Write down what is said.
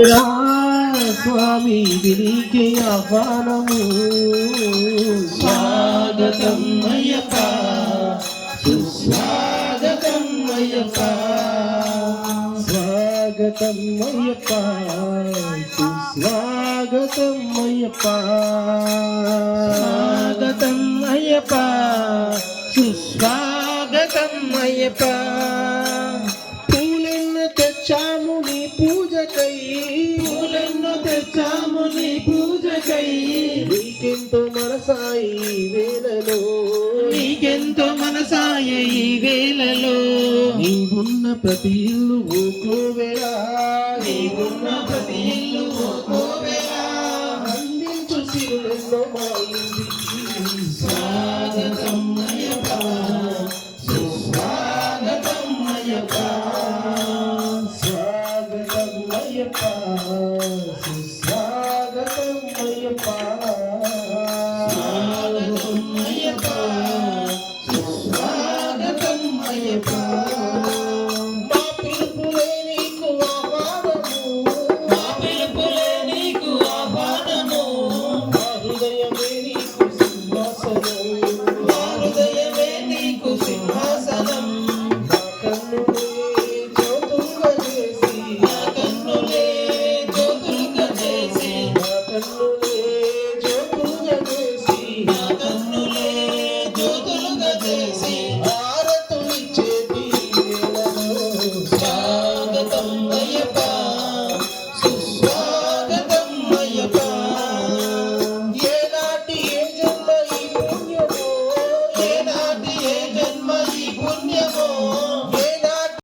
స్వామి దీనికి ఆహ్వానము స్వాగతం అయ్యప్ప సుస్వాగతం అయ్యప్ప స్వాగతం అయ్యప్ప సుస్వాగతం అయ్యప్ప స్వాగతం అయ్యప్ప సుస్వాగతం అయ్యప్ప పూలెన్ను తెచ్చాము నీ పూజకై పూలెన్ను తెచ్చాము నీ పూజకై నీకెంతో మనసాయి వేళలో నీకెంతో మనసాయ ఈ వేళలో నీవున్న ప్రతి ఇల్లు ఓ కోవెల నీవున్న ప్రతి ఇల్లు ఓ కోవెల అందించు సిరులెన్నో మా ఇంటికి స్వాగతం అయ్యప్ప సుస్వాగతం అయ్యప్ప స్వాగతం అయ్యప్ప సుస్వాగతం అయ్యప్ప స్వాగతం అయ్యప్ప సుస్వాగతం అయ్యప్ప మా పిలుపులే నీకు ఆహ్వానము మా పిలుపులే నీకు ఆహ్వానము మా హృదయమే నీకు సింహాసనం మా హృదయమే నీకు సింహాసనం నా కన్నులే జ్యోతులుగా చేసి నా కన్నులే జ్యోతులుగా చేసి నా కన్నులే జ్యోతులుగా చేసి నా కన్నులే జ్యోతులుగా చేసి హారతులిచ్చేటి వేళలో